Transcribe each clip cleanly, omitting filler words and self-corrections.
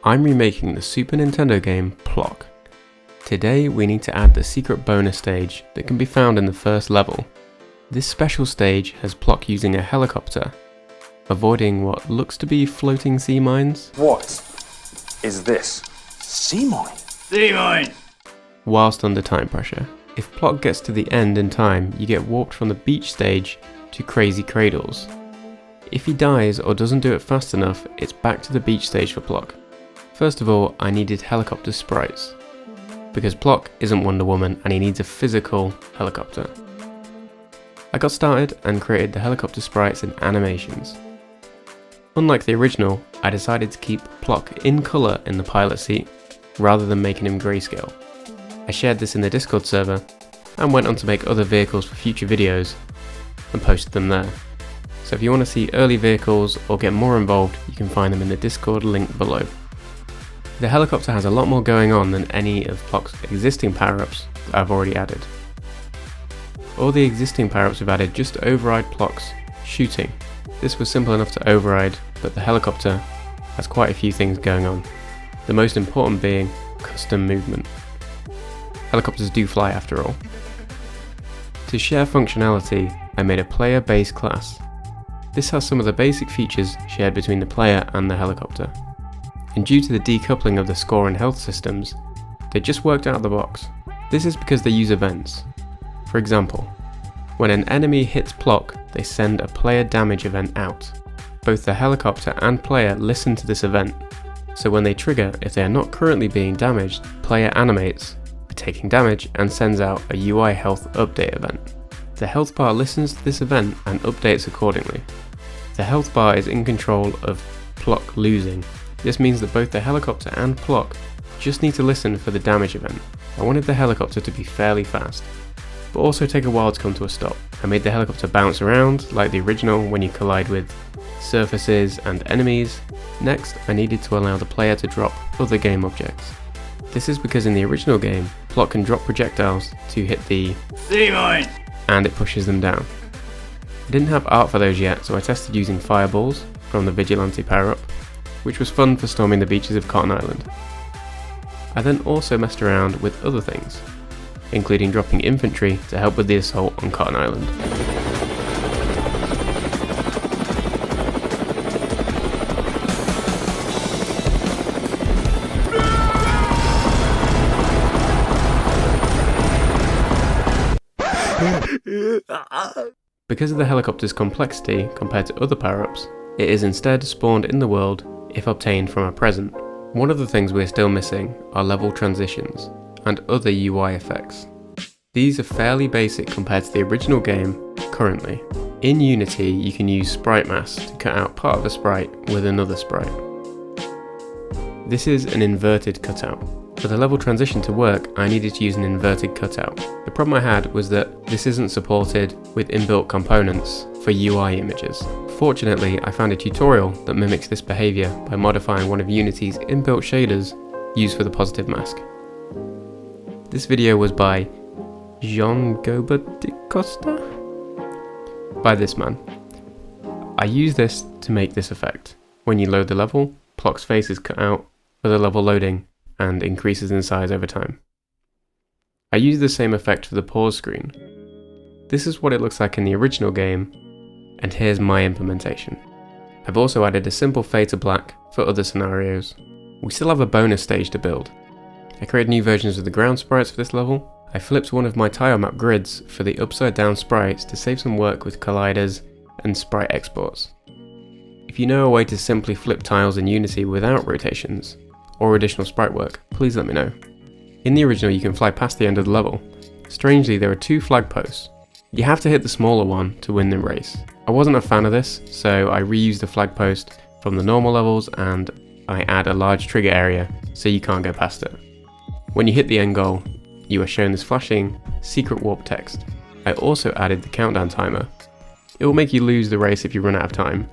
I'm remaking the Super Nintendo game PLOK. Today we need to add the secret bonus stage that can be found in the first level. This special stage has PLOK using a helicopter, avoiding what looks to be floating sea mines. What is this? Sea mine? Sea mine! Whilst under time pressure. If PLOK gets to the end in time, you get warped from the beach stage to Crazy Cradles. If he dies or doesn't do it fast enough, it's back to the beach stage for PLOK. First of all, I needed helicopter sprites, because PLOK isn't Wonder Woman and he needs a physical helicopter. I got started and created the helicopter sprites and animations. Unlike the original, I decided to keep PLOK in colour in the pilot seat, rather than making him grayscale. I shared this in the Discord server, and went on to make other vehicles for future videos, and posted them there. So if you want to see early vehicles or get more involved, you can find them in the Discord link below. The helicopter has a lot more going on than any of PLOK's existing power-ups that I've already added. All the existing power-ups we've added just override PLOK's shooting. This was simple enough to override, but the helicopter has quite a few things going on. The most important being custom movement. Helicopters do fly after all. To share functionality, I made a player base class. This has some of the basic features shared between the player and the helicopter. And due to the decoupling of the score and health systems, they just worked out of the box. This is because they use events. For example, when an enemy hits PLOK, they send a player damage event out. Both the helicopter and player listen to this event, so when they trigger, if they are not currently being damaged, player animates, taking damage, and sends out a UI health update event. The health bar listens to this event and updates accordingly. The health bar is in control of PLOK losing. This means that both the helicopter and PLOK just need to listen for the damage event. I wanted the helicopter to be fairly fast, but also take a while to come to a stop. I made the helicopter bounce around like the original when you collide with surfaces and enemies. Next, I needed to allow the player to drop other game objects. This is because in the original game, PLOK can drop projectiles to hit the sea mine, and it pushes them down. I didn't have art for those yet, so I tested using fireballs from the Vigilante power-up, which was fun for storming the beaches of Cotton Island. I then also messed around with other things, including dropping infantry to help with the assault on Cotton Island. Because of the helicopter's complexity compared to other power-ups, it is instead spawned in the world if obtained from a present. One of the things we're still missing are level transitions and other UI effects. These are fairly basic compared to the original game currently. In Unity, you can use sprite mask to cut out part of a sprite with another sprite. This is an inverted cutout. For the level transition to work, I needed to use an inverted cutout. The problem I had was that this isn't supported with inbuilt components for UI images. Fortunately, I found a tutorial that mimics this behavior by modifying one of Unity's inbuilt shaders used for the positive mask. This video was by Jean Gobert de Costa? By this man. I use this to make this effect. When you load the level, PLOK's face is cut out for the level loading and increases in size over time. I use the same effect for the pause screen. This is what it looks like in the original game, and here's my implementation. I've also added a simple fade to black for other scenarios. We still have a bonus stage to build. I created new versions of the ground sprites for this level. I flipped one of my tile map grids for the upside down sprites to save some work with colliders and sprite exports. If you know a way to simply flip tiles in Unity without rotations, or additional sprite work, please let me know. In the original, you can fly past the end of the level. Strangely, there are 2 flag posts. You have to hit the smaller one to win the race. I wasn't a fan of this, so I reused the flag post from the normal levels and I add a large trigger area so you can't go past it. When you hit the end goal, you are shown this flashing secret warp text. I also added the countdown timer. It will make you lose the race if you run out of time.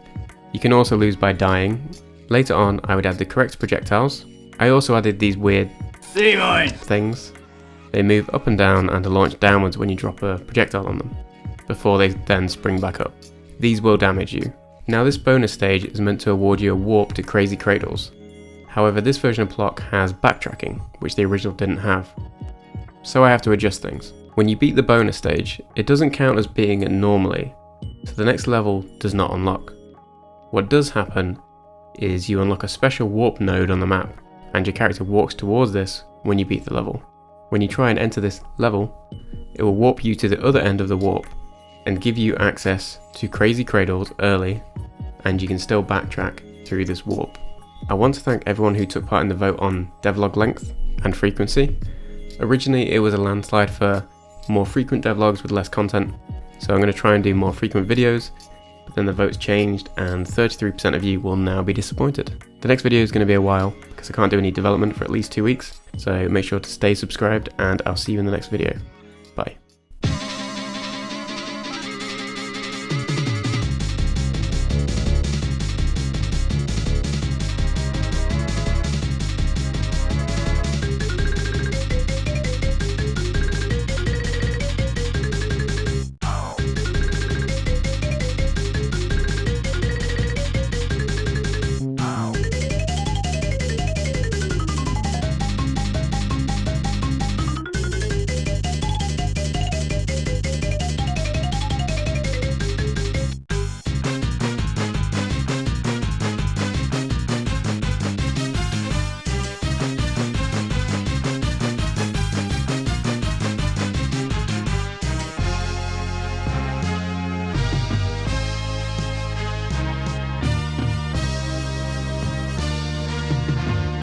You can also lose by dying. Later on, I would add the correct projectiles. I also added these weird sea mine things. They move up and down and are launched downwards when you drop a projectile on them, before they then spring back up. These will damage you. Now this bonus stage is meant to award you a warp to Crazy Cradles. However, this version of PLOK has backtracking, which the original didn't have. So I have to adjust things. When you beat the bonus stage, it doesn't count as being an anomaly, so the next level does not unlock. What does happen is you unlock a special warp node on the map, and your character walks towards this when you beat the level. When you try and enter this level, it will warp you to the other end of the warp, and give you access to crazy cradles early, and you can still backtrack through this warp. I want to thank everyone who took part in the vote on devlog length and frequency. Originally it was a landslide for more frequent devlogs with less content, so I'm going to try and do more frequent videos, but then the votes changed and 33% of you will now be disappointed. The next video is going to be a while because I can't do any development for at least 2 weeks, so make sure to stay subscribed and I'll see you in the next video.